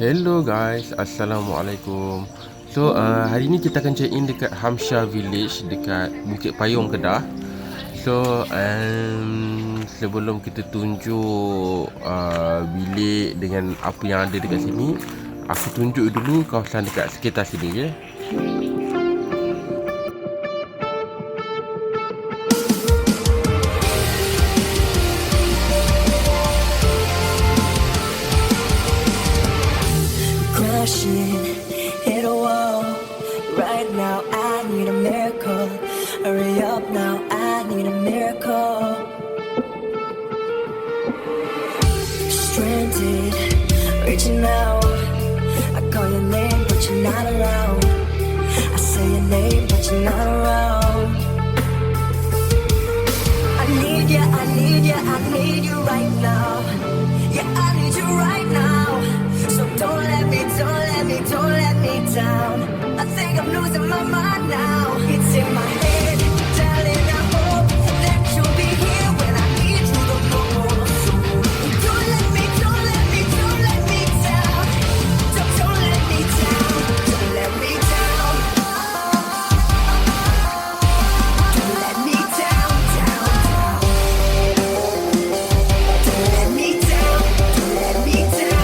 Hello guys, Assalamualaikum. Hari ni kita akan check in dekat Hamsha Village dekat Bukit Payung, Kedah. Sebelum kita tunjuk bilik dengan apa yang ada dekat sini, aku tunjuk dulu kawasan dekat sekitar sini, okay? Hit a wall. Right now I need a miracle. Hurry up now, I need a miracle. Stranded, reaching out. I call your name but you're not around. I say your name but you're not around. I need you, I need you, I need you right now. Yeah, I need you right now. So don't let me down. I think I'm losing my mind now. It's in my head, darling, I hope that you'll be here when I need you the most. Don't let me down. Don't let me down. Don't let me down. Don't let me down. Don't let me down. Don't let me down. Don't let me down.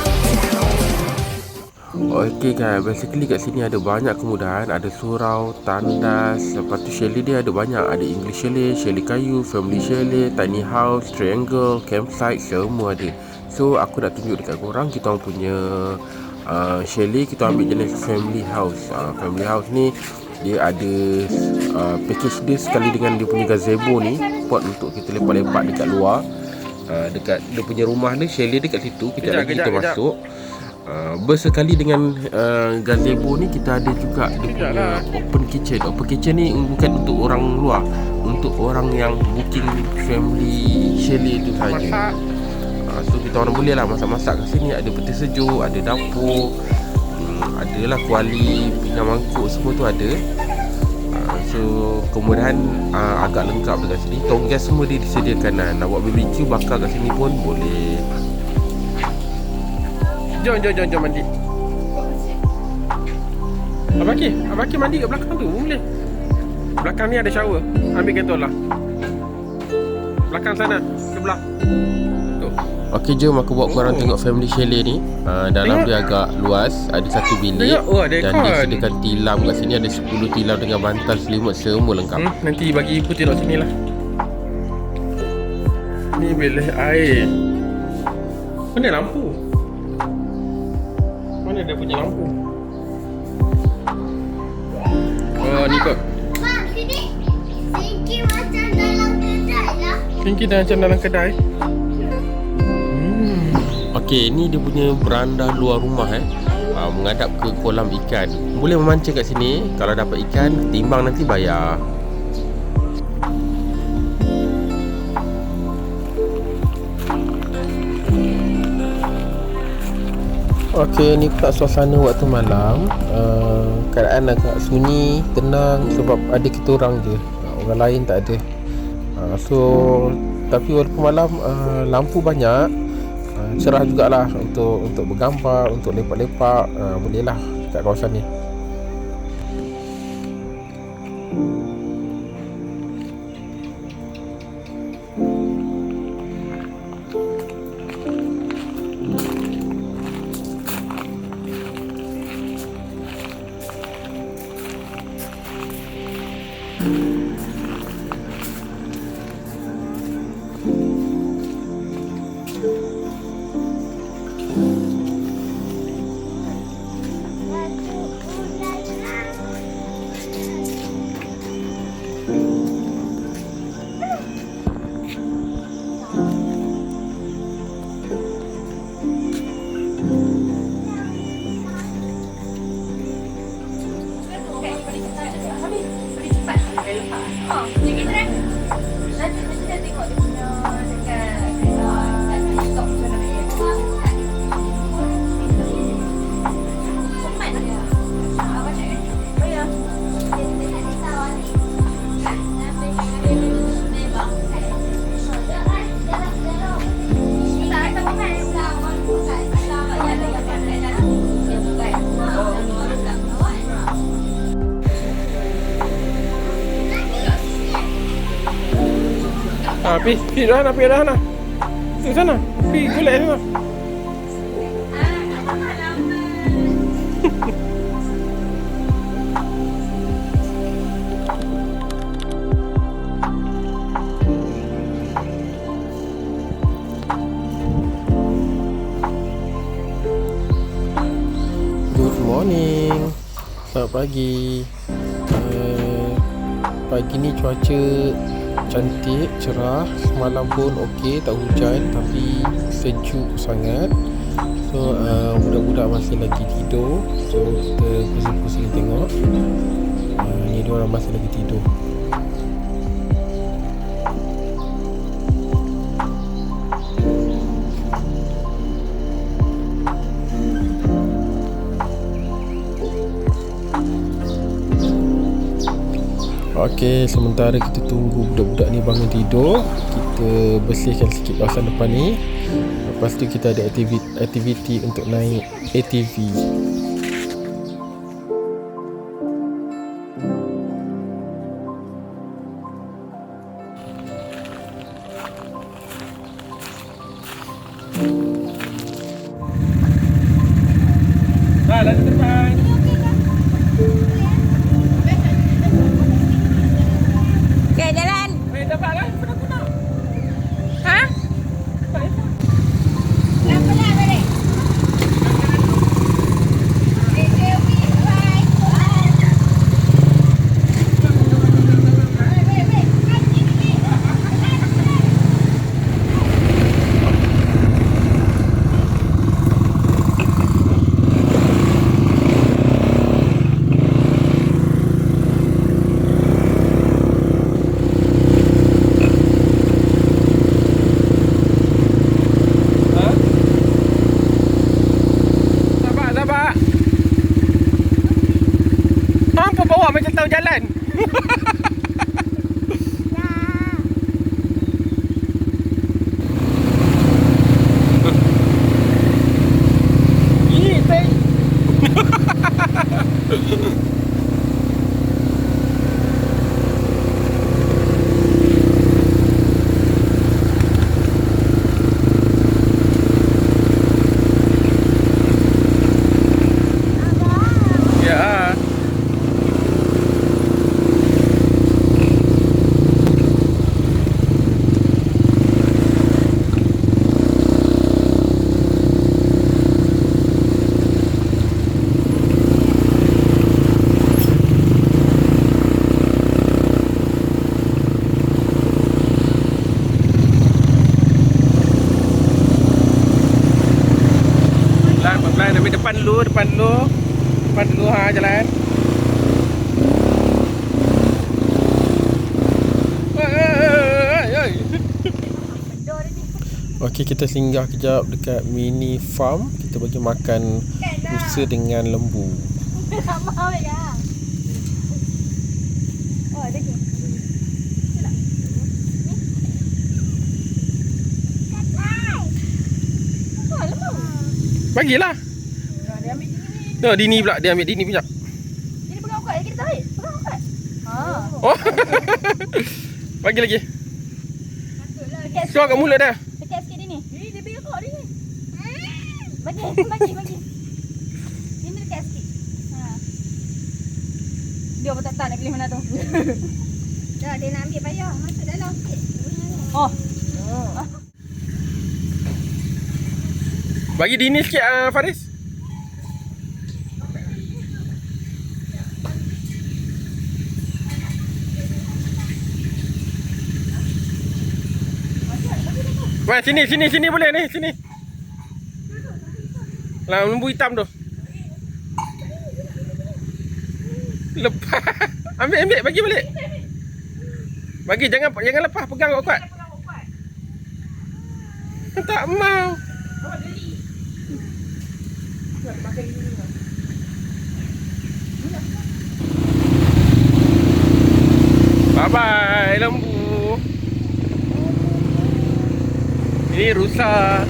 Okay guys, basically kat sini ada banyak kemudahan. Ada surau, tandas, lepas tu chalet dia ada banyak. Ada English chalet, chalet kayu, family chalet, tiny house, triangle, campsite, semua ada. So aku nak tunjuk dekat korang kita orang punya chalet. Kita ambil jenis family house. Family house ni dia ada package dia sekali dengan dia punya gazebo ni, spot untuk kita lepak-lepak dekat luar. Dekat dia punya rumah ni, chalet dia kat situ. Kita masuk. Bersekali dengan gazebo ni kita ada juga dia punya open kitchen. Open kitchen ni bukan untuk orang luar, untuk orang yang booking family chalet tu saja. So kita orang boleh lah masak-masak kat sini. Ada peti sejuk, ada dapur, adalah kuali, pinggan mangkuk, semua tu ada. So kemudahan agak lengkap dekat sini. Tong gas semua dia disediakan. Nak buat BBQ bakar kat sini pun boleh. Jom mandi. Abang Aki mandi kat belakang tu boleh. Belakang ni ada shower. Ambil kentol lah. Belakang sana, sebelah tu. Okey, jom aku bawa korang tengok family chalet ni. Dalam dia agak luas. Ada satu bilik. Dan dia sediakan tilam kat sini. Ada 10 tilam dengan bantal, selimut, semua lengkap. Nanti bagi ibu tengok sini lah. Ni bilik air. Mana lampu? Mana dia punya lampu? Oh, ni kot. Mak, sini. Singki macam dalam kedai lah. Singki dah macam dalam kedai. Okey, ni dia punya beranda luar rumah menghadap ke kolam ikan. Boleh memancing kat sini. Kalau dapat ikan, timbang nanti bayar. Okey, ni pula suasana waktu malam. Keadaan agak sunyi, tenang sebab ada kita orang je. Orang lain tak ada. Tapi walaupun malam, lampu banyak, cerah jugalah untuk bergambar, untuk lepak-lepak. Bolehlah kat kawasan ni. Pergi Rahana, pergi Rahana. Tu sana. Pergi golek sana. Good morning. Selamat pagi. Pagi ni cuaca cantik, cerah. Semalam pun okey, tak hujan tapi sejuk sangat. So budak-budak masih lagi tidur. So kita pusing-pusing tengok. Ni diorang masih lagi tidur. Okey, sementara kita tunggu budak-budak ni bangun tidur, kita bersihkan sikit kawasan depan ni. Lepas tu kita ada aktiviti untuk naik ATV. Lalu depan. Okay, jalan. Dapat kan? Pernah. Ha? Pelan-pelan balik. Okay, bye. Sabar. Hampa bawa macam tahu jalan. Ini teh. Ya. Pelan-pelan ambil depan dulu. Depan dulu jalan. Okey, kita singgah kejap dekat mini farm. Kita bagi makan rusa dengan lembu. Tak mau ya. Oh, ada ke? Bagilah. Dia ambil sini ni. No, Dini pula. Dia ambil Dini punya. Jadi pegang kuat lagi, kita tarik. Pegang kuat. Ha. Oh. Bagi lagi. Dekat Keluar kat mulut dah. Dekat sikit ni. Dia pegang kuat dia ni. Bagi. Ini dekat sikit. Ha. Dia tak nak pilih mana tu. Dah, dia nak ambil payah. Masuk dalam sikit. Oh. Bagi Dini sikit Faris. Wah, sini boleh ni, sini. Lah lembu hitam tu. Lepas. Ambil, bagi balik. Bagi, jangan lepas, pegang kuat. Tak mau. Bye-bye lembu. Ini rusa.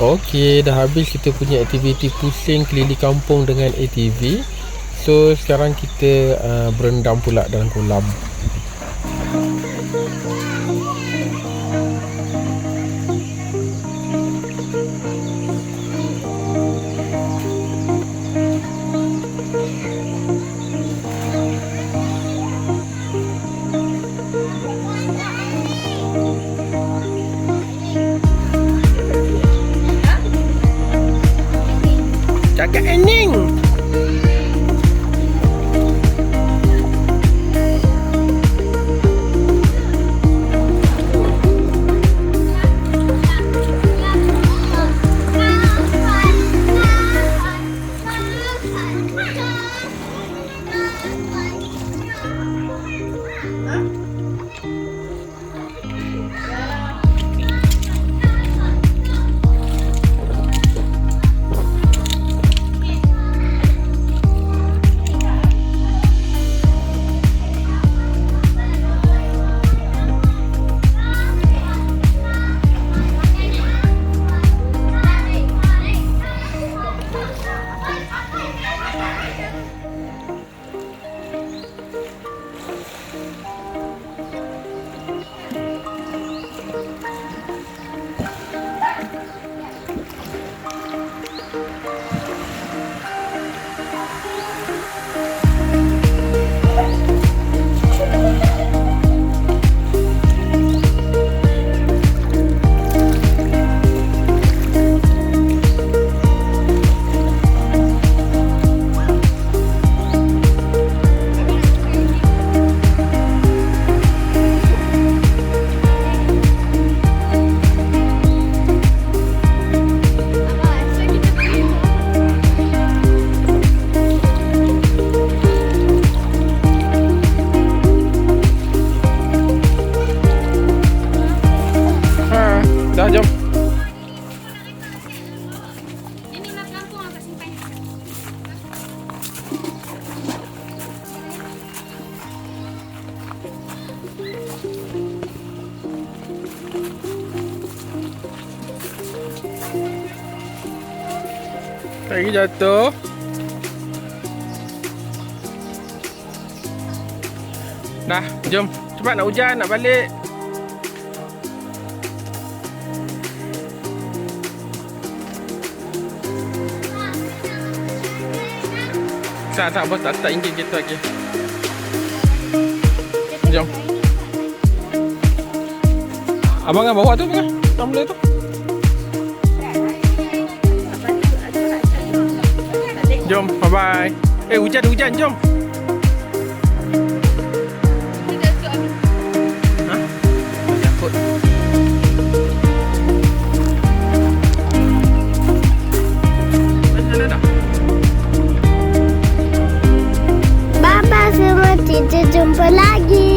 Okey, dah habis kita punya aktiviti pusing keliling kampung dengan ATV. So sekarang kita berendam pula dalam kolam. Cakap ening. Dah, jom. Ini map kampung agak simpan. Lagi jatuh. Dah, jom. Cepat nak hujan, nak balik. Tak, bos tak ingin gitu lagi. Jom. Abang kan bawa tu kan? Tumbler tu. Jom, bye-bye. Hujan, jom. Ha? Takut. Macam dah. Bye-bye semua, kita jumpa lagi.